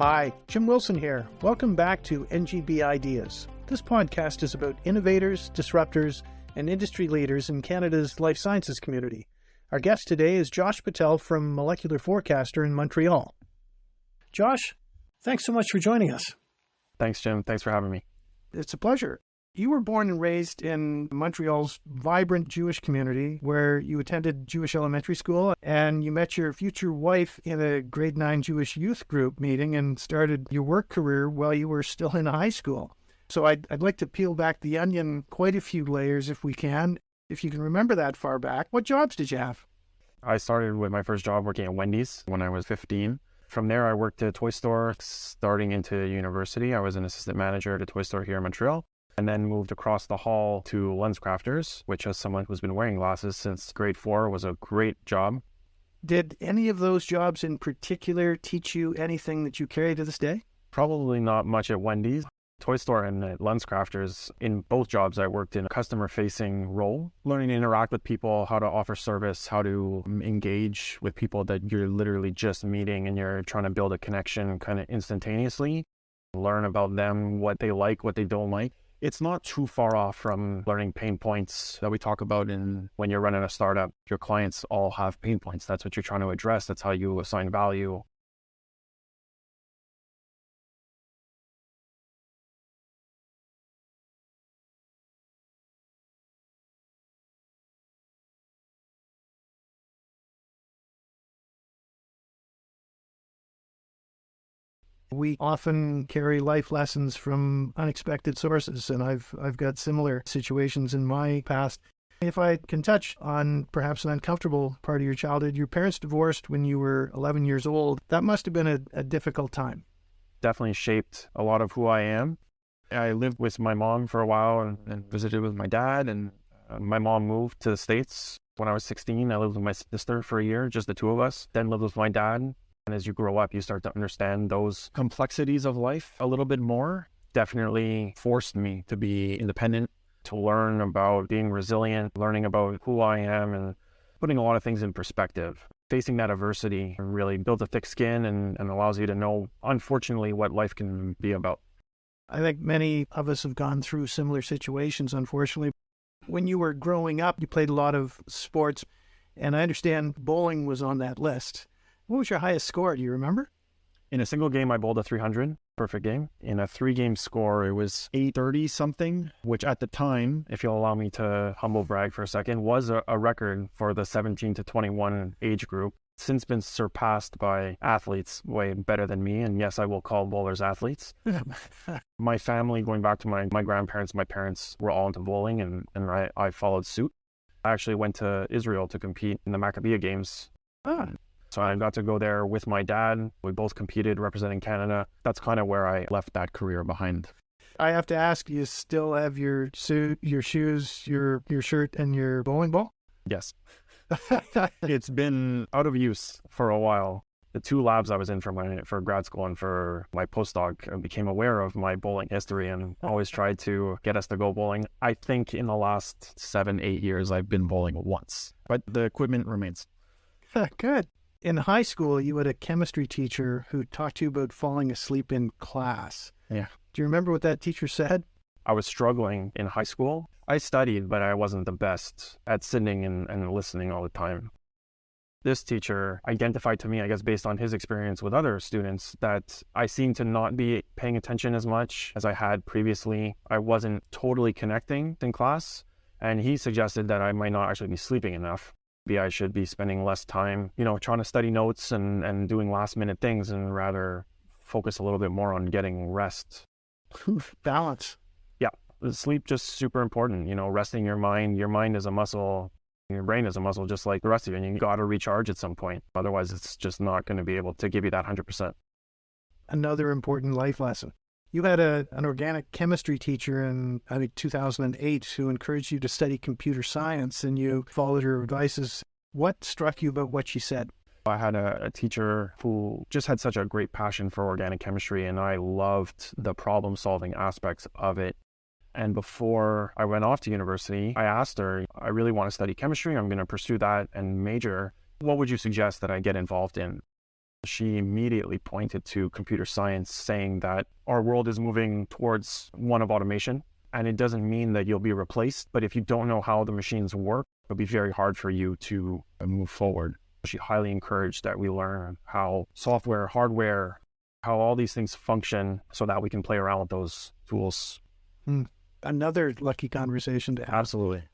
Hi, Jim Wilson here. Welcome back to NGB Ideas. This podcast is about innovators, disruptors, and industry leaders in Canada's life sciences community. Our guest today is Josh Pottel from Molecular Forecaster in Montreal. Josh, thanks so much for joining us. Thanks, Jim. Thanks for having me. It's a pleasure. You were born and raised in Montreal's vibrant Jewish community where you attended Jewish elementary school and you met your future wife in a grade 9 Jewish youth group meeting and started your work career while you were still in high school. So I'd like to peel back the onion quite a few layers if we can. If you can remember that far back, what jobs did you have? I started with my first job working at Wendy's when I was 15. From there, I worked at a toy store. Starting into university, I was an assistant manager at a toy store here in Montreal, and then moved across the hall to LensCrafters, which, as someone who's been wearing glasses since grade 4, was a great job. Did any of those jobs in particular teach you anything that you carry to this day? Probably not much at Wendy's. Toy store and at LensCrafters, in both jobs, I worked in a customer-facing role, learning to interact with people, how to offer service, how to engage with people that you're literally just meeting and you're trying to build a connection kind of instantaneously, learn about them, what they like, what they don't like. It's not too far off from learning pain points that we talk about when you're running a startup. Your clients all have pain points. That's what you're trying to address. That's how you assign value. We often carry life lessons from unexpected sources, and I've got similar situations in my past. If I can touch on perhaps an uncomfortable part of your childhood, your parents divorced when you were 11 years old. That must have been a difficult time. Definitely shaped a lot of who I am. I lived with my mom for a while and visited with my dad, and my mom moved to the States. When I was 16, I lived with my sister for a year, just the two of us, then lived with my dad. And as you grow up, you start to understand those complexities of life a little bit more. Definitely forced me to be independent, to learn about being resilient, learning about who I am, and putting a lot of things in perspective. Facing that adversity really builds a thick skin and allows you to know, unfortunately, what life can be about. I think many of us have gone through similar situations, unfortunately. When you were growing up, you played a lot of sports, and I understand bowling was on that list. What was your highest score? Do you remember? In a single game, I bowled a 300, perfect game. In a 3-game score, it was 830 something, which at the time, if you'll allow me to humble brag for a second, was a record for the 17 to 21 age group. Since been surpassed by athletes way better than me. And yes, I will call bowlers athletes. My family, going back to my grandparents, my parents were all into bowling, and I followed suit. I actually went to Israel to compete in the Maccabiah Games. So I got to go there with my dad. We both competed representing Canada. That's kind of where I left that career behind. I have to ask, do you still have your suit, your shoes, your shirt, and your bowling ball? Yes. It's been out of use for a while. The 2 labs I was in for grad school and for my postdoc, I became aware of my bowling history and always tried to get us to go bowling. I think in the last 7-8 years, I've been bowling once, but the equipment remains. Good. In high school, you had a chemistry teacher who talked to you about falling asleep in class. Yeah. Do you remember what that teacher said? I was struggling in high school. I studied, but I wasn't the best at sitting and listening all the time. This teacher identified to me, I guess based on his experience with other students, that I seemed to not be paying attention as much as I had previously. I wasn't totally connecting in class, and he suggested that I might not actually be sleeping enough. Maybe I should be spending less time, trying to study notes and doing last minute things and rather focus a little bit more on getting rest. Balance. Yeah. Sleep just super important, resting your mind. Your mind is a muscle. Your brain is a muscle just like the rest of you, and you got to recharge at some point. Otherwise, it's just not going to be able to give you that 100%. Another important life lesson. You had an organic chemistry teacher in, I think, 2008 who encouraged you to study computer science, and you followed her advices. What struck you about what she said? I had a teacher who just had such a great passion for organic chemistry, and I loved the problem-solving aspects of it. And before I went off to university, I asked her, I really want to study chemistry. I'm going to pursue that and major. What would you suggest that I get involved in? She immediately pointed to computer science, saying that our world is moving towards one of automation. And it doesn't mean that you'll be replaced, but if you don't know how the machines work, it'll be very hard for you to move forward. She highly encouraged that we learn how software, hardware, how all these things function so that we can play around with those tools. Another lucky conversation to have. Absolutely.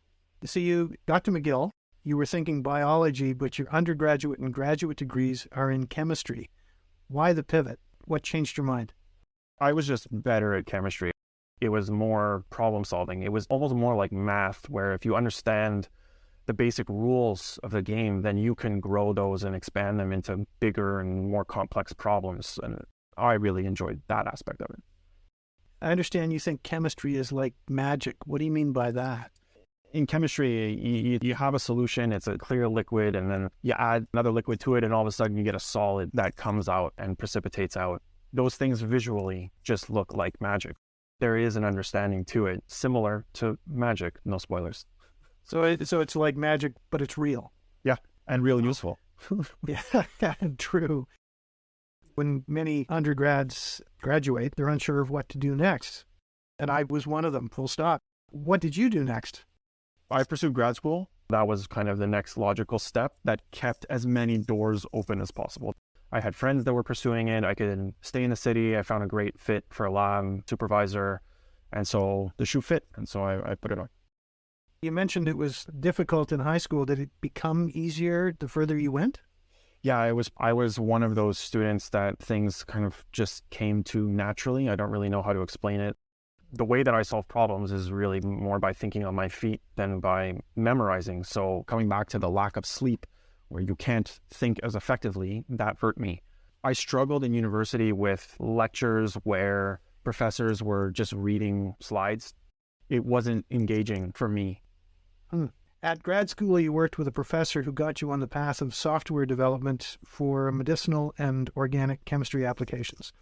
So you got to McGill, you were thinking biology, but your undergraduate and graduate degrees are in chemistry. Why the pivot? What changed your mind? I was just better at chemistry. It was more problem solving. It was almost more like math, where if you understand the basic rules of the game, then you can grow those and expand them into bigger and more complex problems. And I really enjoyed that aspect of it. I understand you think chemistry is like magic. What do you mean by that? In chemistry, you have a solution, it's a clear liquid, and then you add another liquid to it, and all of a sudden you get a solid that comes out and precipitates out. Those things visually just look like magic. There is an understanding to it, similar to magic, no spoilers. So it's like magic, but it's real. Yeah, and real useful. Yeah, true. When many undergrads graduate, they're unsure of what to do next. And I was one of them, full stop. What did you do next? I pursued grad school. That was kind of the next logical step that kept as many doors open as possible. I had friends that were pursuing it. I could stay in the city. I found a great fit for a lab supervisor. And so the shoe fit. And so I put it on. You mentioned it was difficult in high school. Did it become easier the further you went? Yeah, I was one of those students that things kind of just came to naturally. I don't really know how to explain it. The way that I solve problems is really more by thinking on my feet than by memorizing. So coming back to the lack of sleep, where you can't think as effectively, that hurt me. I struggled in university with lectures where professors were just reading slides. It wasn't engaging for me. At grad school, you worked with a professor who got you on the path of software development for medicinal and organic chemistry applications.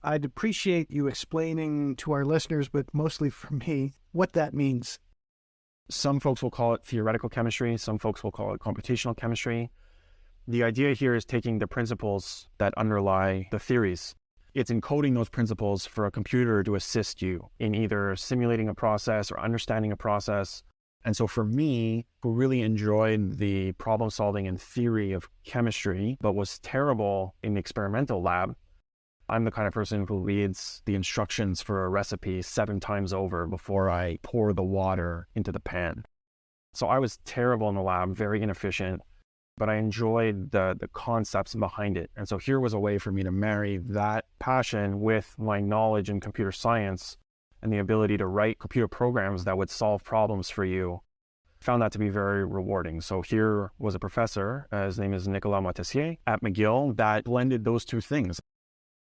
I'd appreciate you explaining to our listeners, but mostly for me, what that means. Some folks will call it theoretical chemistry. Some folks will call it computational chemistry. The idea here is taking the principles that underlie the theories. It's encoding those principles for a computer to assist you in either simulating a process or understanding a process. And so for me, who really enjoyed the problem solving and theory of chemistry, but was terrible in the experimental lab, I'm the kind of person who reads the instructions for a recipe 7 times over before I pour the water into the pan. So I was terrible in the lab, very inefficient, but I enjoyed the concepts behind it. And so here was a way for me to marry that passion with my knowledge in computer science and the ability to write computer programs that would solve problems for you. I found that to be very rewarding. So here was a professor, his name is Nicolas Montessier at McGill, that blended those two things.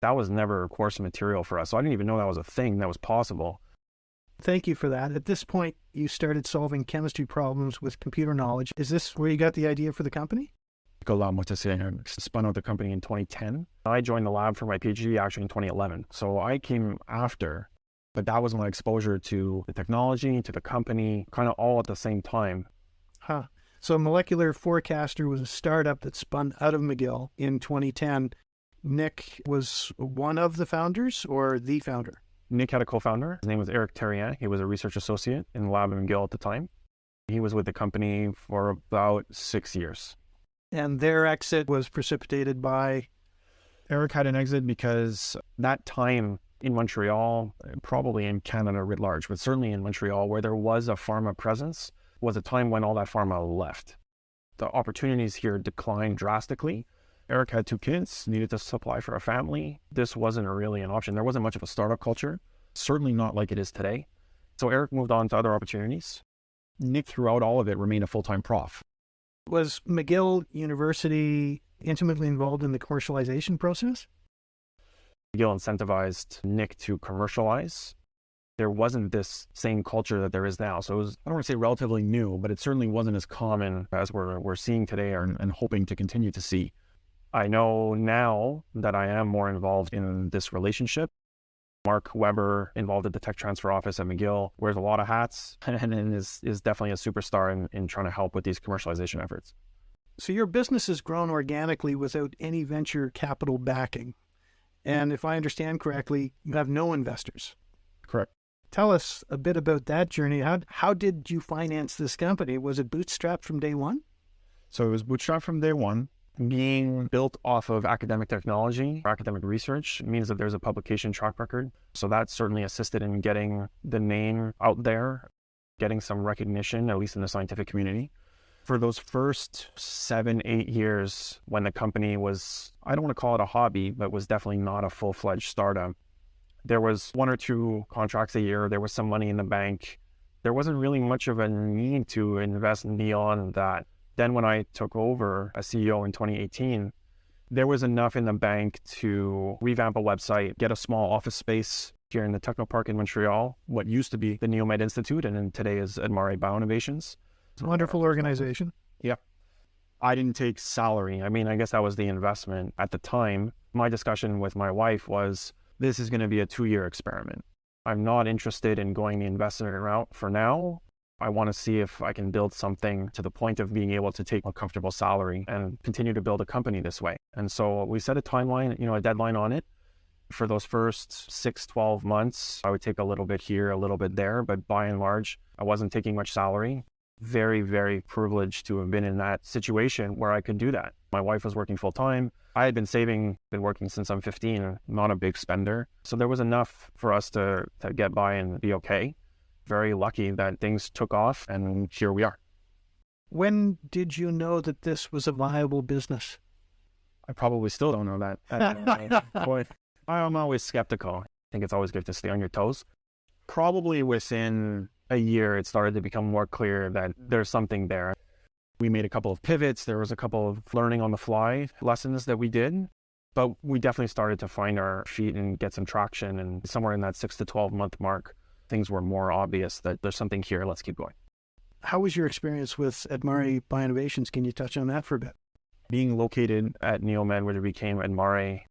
That was never course material for us. So I didn't even know that was a thing that was possible. Thank you for that. At this point, you started solving chemistry problems with computer knowledge. Is this where you got the idea for the company? Nicolas Montessier spun out the company in 2010. I joined the lab for my PhD actually in 2011. So I came after, but that was my exposure to the technology, to the company, kind of all at the same time. So Molecular Forecaster was a startup that spun out of McGill in 2010. Nick was one of the founders or the founder? Nick had a co-founder. His name was Eric Terrien. He was a research associate in the lab at McGill at the time. He was with the company for about 6 years. And their exit was precipitated by? Eric had an exit because that time in Montreal, probably in Canada writ large, but certainly in Montreal, where there was a pharma presence, was a time when all that pharma left. The opportunities here declined drastically. Eric had 2 kids, needed to supply for a family. This wasn't really an option. There wasn't much of a startup culture, certainly not like it is today. So Eric moved on to other opportunities. Nick, throughout all of it, remained a full-time prof. Was McGill University intimately involved in the commercialization process? McGill incentivized Nick to commercialize. There wasn't this same culture that there is now. So it was, I don't want to say relatively new, but it certainly wasn't as common as we're seeing today and hoping to continue to see. I know now that I am more involved in this relationship. Mark Weber, involved at the tech transfer office at McGill, wears a lot of hats and is definitely a superstar in trying to help with these commercialization efforts. So your business has grown organically without any venture capital backing. And if I understand correctly, you have no investors. Correct. Tell us a bit about that journey. How did you finance this company? Was it bootstrapped from day one? So it was bootstrapped from day one. Being built off of academic technology, or academic research, means that there's a publication track record. So that certainly assisted in getting the name out there, getting some recognition, at least in the scientific community. For those first 7-8 years, when the company was, I don't want to call it a hobby, but was definitely not a full-fledged startup, there was 1 or 2 contracts a year. There was some money in the bank. There wasn't really much of a need to invest beyond that. Then when I took over as CEO in 2018, there was enough in the bank to revamp a website, get a small office space here in the Technopark in Montreal, what used to be the NeoMed Institute, and then today is Edmare Bioinnovations. It's a wonderful organization. Yeah. I didn't take salary. I mean, I guess that was the investment. At the time, my discussion with my wife was, this is going to be a 2-year experiment. I'm not interested in going the investment route for now. I want to see if I can build something to the point of being able to take a comfortable salary and continue to build a company this way. And so we set a timeline, a deadline on it. For those first 6-12 months, I would take a little bit here, a little bit there, but by and large, I wasn't taking much salary. Very, very privileged to have been in that situation where I could do that. My wife was working full time. I had been working since I'm 15, not a big spender. So there was enough for us to get by and be okay. Very lucky that things took off, and here we are. When did you know that this was a viable business? I probably still don't know that at that point. I'm always skeptical. I think it's always good to stay on your toes. Probably within a year, it started to become more clear that there's something there. We made a couple of pivots. There was a couple of learning on the fly lessons that we did, but we definitely started to find our feet and get some traction. And somewhere in that 6 to 12 month mark, things were more obvious that there's something here. Let's keep going. How was your experience with Edmare Bioinnovations? Can you touch on that for a bit? Being located at NeoMed, where it became Edmare,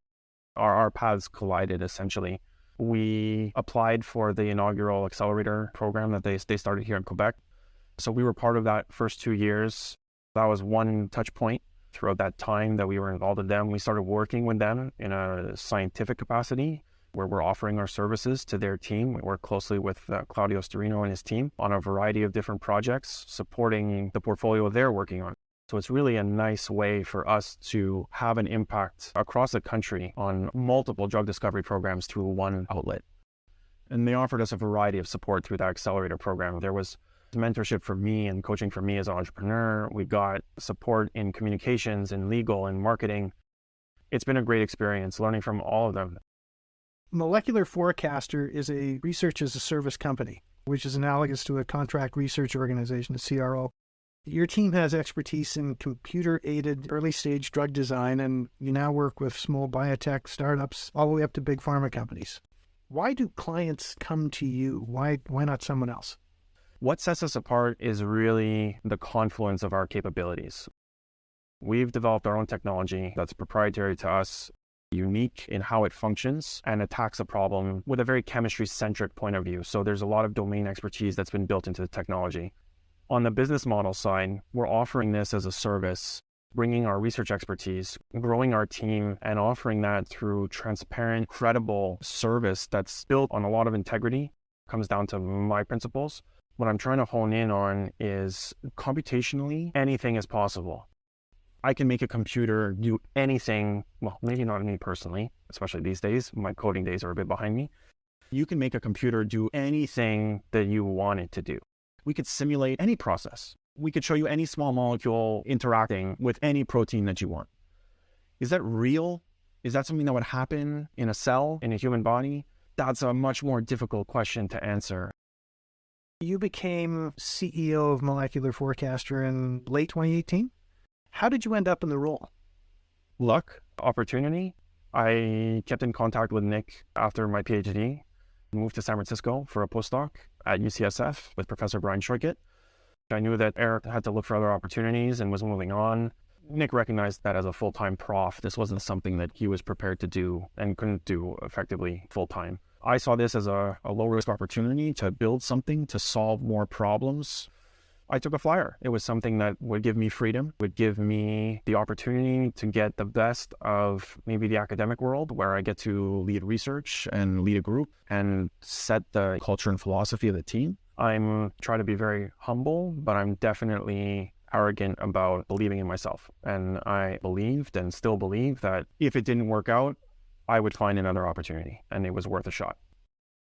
our paths collided essentially. We applied for the inaugural accelerator program that they started here in Quebec. So we were part of that first 2 years. That was one touch point throughout that time that we were involved with them. We started working with them in a scientific capacity where we're offering our services to their team. We work closely with Claudio Storino and his team on a variety of different projects, supporting the portfolio they're working on. So it's really a nice way for us to have an impact across the country on multiple drug discovery programs through one outlet. And they offered us a variety of support through that accelerator program. There was mentorship for me and coaching for me as an entrepreneur. We got support in communications and legal and marketing. It's been a great experience learning from all of them. Molecular Forecaster is a research as a service company, which is analogous to a contract research organization, a CRO. Your team has expertise in computer-aided early-stage drug design, and you now work with small biotech startups all the way up to big pharma companies. Why do clients come to you? Why not someone else? What sets us apart is really the confluence of our capabilities. We've developed our own technology that's proprietary to us, unique in how it functions, and attacks a problem with a very chemistry-centric point of view. So there's a lot of domain expertise that's been built into the technology. On the business model side, we're offering this as a service, bringing our research expertise, growing our team, and offering that through transparent, credible service that's built on a lot of integrity. Comes down to my principles. What I'm trying to hone in on is computationally, anything is possible. I can make a computer do anything, well, maybe not me personally, especially these days. My coding days are a bit behind me. You can make a computer do anything that you want it to do. We could simulate any process. We could show you any small molecule interacting with any protein that you want. Is that real? Is that something that would happen in a cell, in a human body? That's a much more difficult question to answer. You became CEO of Molecular Forecaster in late 2018. How did you end up in the role? Luck, opportunity. I kept in contact with Nick after my PhD, moved to San Francisco for a postdoc at UCSF with Professor Brian Scheuket. I knew that Eric had to look for other opportunities and was moving on. Nick recognized that as a full-time prof, this wasn't something that he was prepared to do and couldn't do effectively full-time. I saw this as a low-risk opportunity to build something to solve more problems. I took a flyer. It was something that would give me freedom, would give me the opportunity to get the best of maybe the academic world, where I get to lead research and lead a group and set the culture and philosophy of the team. I'm trying to be very humble, but I'm definitely arrogant about believing in myself. And I believed and still believe that if it didn't work out, I would find another opportunity, and it was worth a shot.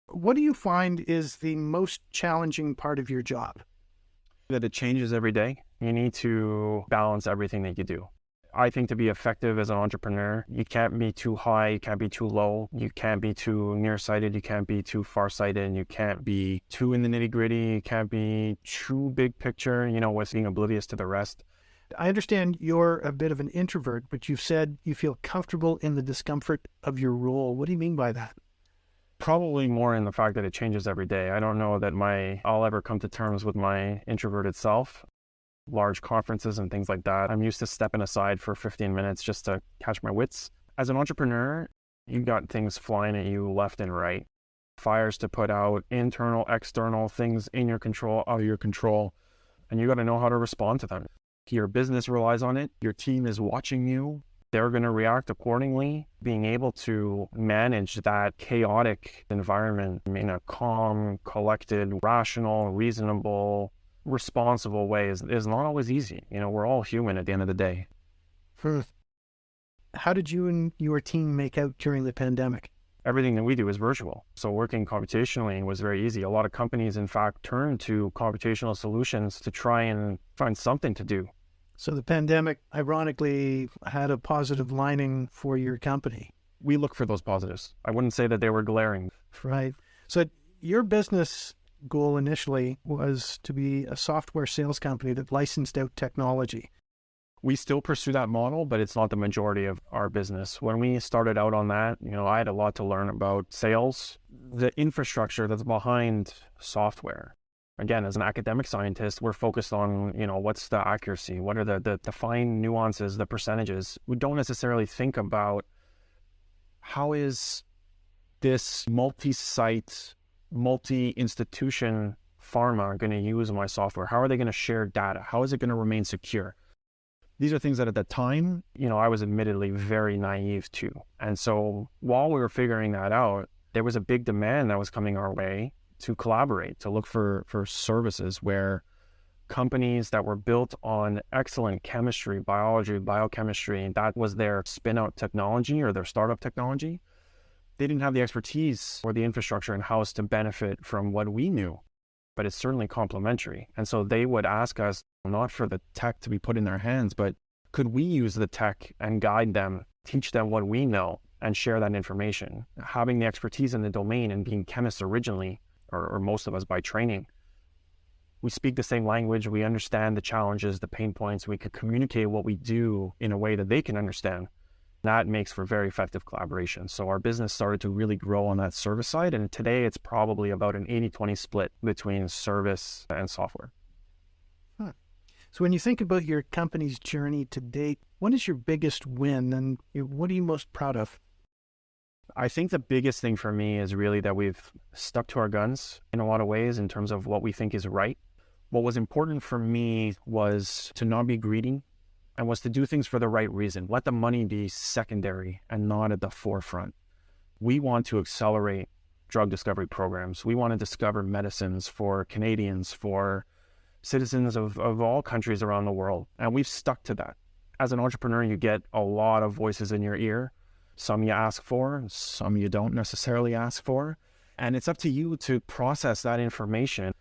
What do you find is the most challenging part of your job? That it changes every day. You need to balance everything that you do. I think to be effective as an entrepreneur, you can't be too high, you can't be too low, you can't be too nearsighted, you can't be too farsighted, and you can't be too in the nitty-gritty, you can't be too big picture, with being oblivious to the rest. I understand you're a bit of an introvert, but you've said you feel comfortable in the discomfort of your role. What do you mean by that? Probably more in the fact that it changes every day. I don't know that I'll ever come to terms with my introverted self. Large conferences and things like that, I'm used to stepping aside for 15 minutes just to catch my wits. As an entrepreneur, you got things flying at you left and right. Fires to put out, internal, external, things in your control, out of your control, and you got to know how to respond to them. Your business relies on it. Your team is watching you. They're going to react accordingly. Being able to manage that chaotic environment in a calm, collected, rational, reasonable, responsible way is not always easy. We're all human at the end of the day. How did you and your team make out during the pandemic? Everything that we do is virtual. So working computationally was very easy. A lot of companies, in fact, turn to computational solutions to try and find something to do. So the pandemic, ironically, had a positive lining for your company. We look for those positives. I wouldn't say that they were glaring. Right. So your business goal initially was to be a software sales company that licensed out technology. We still pursue that model, but it's not the majority of our business. When we started out on that, I had a lot to learn about sales, the infrastructure that's behind software. Again, as an academic scientist, we're focused on, what's the accuracy? What are the fine nuances, the percentages? We don't necessarily think about how is this multi-site, multi-institution pharma going to use my software? How are they going to share data? How is it going to remain secure? These are things that at the time, I was admittedly very naive to. And so while we were figuring that out, there was a big demand that was coming our way to collaborate, to look for services where companies that were built on excellent chemistry, biology, biochemistry, and that was their spin-out technology or their startup technology, they didn't have the expertise or the infrastructure in-house to benefit from what we knew, but it's certainly complementary. And so they would ask us not for the tech to be put in their hands, but could we use the tech and guide them, teach them what we know, and share that information? Having the expertise in the domain and being chemists originally, or most of us by training, we speak the same language, we understand the challenges, the pain points, we could communicate what we do in a way that they can understand. That makes for very effective collaboration. So our business started to really grow on that service side, and today it's probably about an 80-20 split between service and software. So when you think about your company's journey to date, what is your biggest win and what are you most proud of? I think the biggest thing for me is really that we've stuck to our guns in a lot of ways in terms of what we think is right. What was important for me was to not be greedy and was to do things for the right reason. Let the money be secondary and not at the forefront. We want to accelerate drug discovery programs. We want to discover medicines for Canadians, for citizens of all countries around the world. And we've stuck to that. As an entrepreneur, you get a lot of voices in your ear. Some you ask for, some you don't necessarily ask for. And it's up to you to process that information.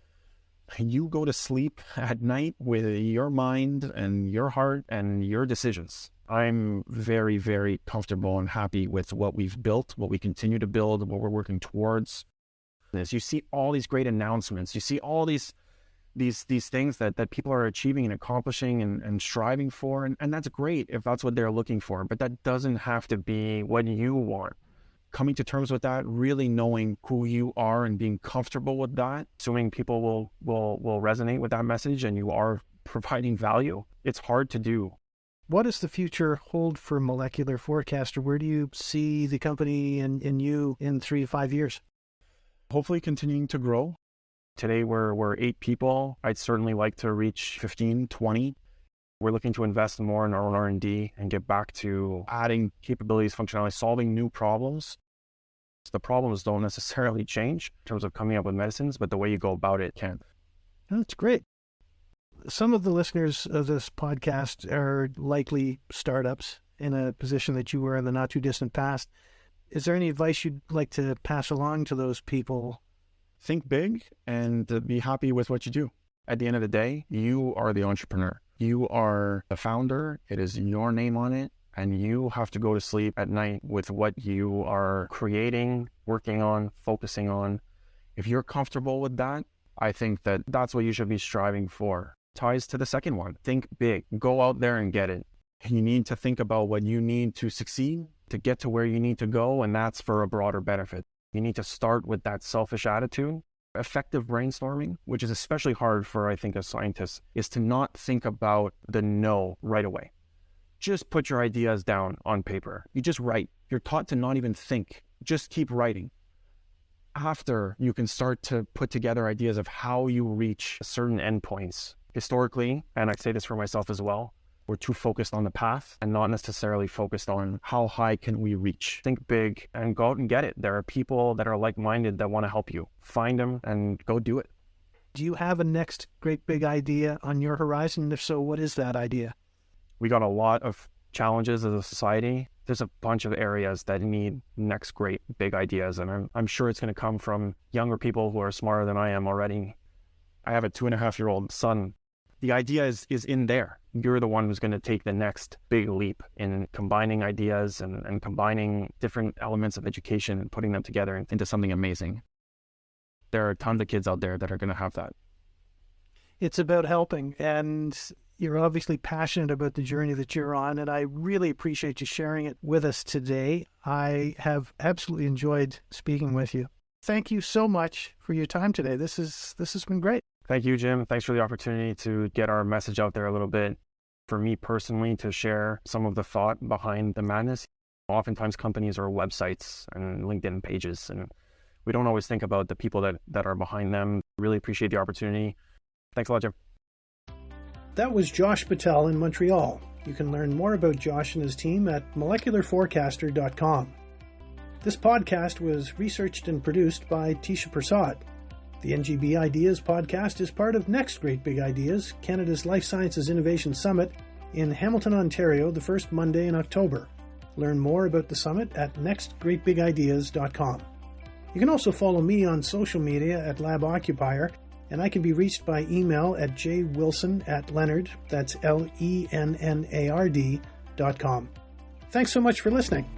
You go to sleep at night with your mind and your heart and your decisions. I'm very, very comfortable and happy with what we've built, what we continue to build, what we're working towards. As you see all these great announcements, you see all these things that people are achieving and accomplishing and striving for. And that's great if that's what they're looking for, but that doesn't have to be what you want. Coming to terms with that, really knowing who you are and being comfortable with that, assuming people will resonate with that message and you are providing value, it's hard to do. What does the future hold for Molecular Forecaster? Where do you see the company and you in 3 to 5 years? Hopefully continuing to grow. Today we're 8 people. I'd certainly like to reach 15, 20. We're looking to invest more in our own R&D and get back to adding capabilities, functionality, solving new problems. So the problems don't necessarily change in terms of coming up with medicines, but the way you go about it can. That's great. Some of the listeners of this podcast are likely startups in a position that you were in the not too distant past. Is there any advice you'd like to pass along to those people? Think big and be happy with what you do. At the end of the day, you are the entrepreneur. You are the founder. It is your name on it. And you have to go to sleep at night with what you are creating, working on, focusing on. If you're comfortable with that, I think that that's what you should be striving for. Ties to the second one. Think big. Go out there and get it. You need to think about what you need to succeed, to get to where you need to go, and that's for a broader benefit. You need to start with that selfish attitude. Effective brainstorming, which is especially hard for, I think, a scientist, is to not think about the no right away. Just put your ideas down on paper. You just write. You're taught to not even think. Just keep writing. After, you can start to put together ideas of how you reach certain endpoints. Historically, and I say this for myself as well, we're too focused on the path and not necessarily focused on how high can we reach. Think big and go out and get it. There are people that are like-minded that want to help you. Find them and go do it. Do you have a next great big idea on your horizon? If so, what is that idea? We got a lot of challenges as a society. There's a bunch of areas that need next great big ideas, and I'm sure it's going to come from younger people who are smarter than I am already. I have a 2.5-year-old son. The idea is in there. You're the one who's going to take the next big leap in combining ideas and combining different elements of education and putting them together into something amazing. There are tons of kids out there that are going to have that. It's about helping, and you're obviously passionate about the journey that you're on, and I really appreciate you sharing it with us today. I have absolutely enjoyed speaking with you. Thank you so much for your time today. This has been great. Thank you, Jim. Thanks for the opportunity to get our message out there a little bit. For me personally, to share some of the thought behind the madness. Oftentimes companies are websites and LinkedIn pages, and we don't always think about the people that are behind them. Really appreciate the opportunity. Thanks a lot, Jim. That was Josh Pottel in Montreal. You can learn more about Josh and his team at molecularforecaster.com. This podcast was researched and produced by Tisha Prasad. The NGB Ideas podcast is part of Next Great Big Ideas, Canada's Life Sciences Innovation Summit in Hamilton, Ontario, the first Monday in October. Learn more about the summit at nextgreatbigideas.com. You can also follow me on social media at LabOccupier, and I can be reached by email at jwilson@Leonard, that's LENNARD.com. Thanks so much for listening.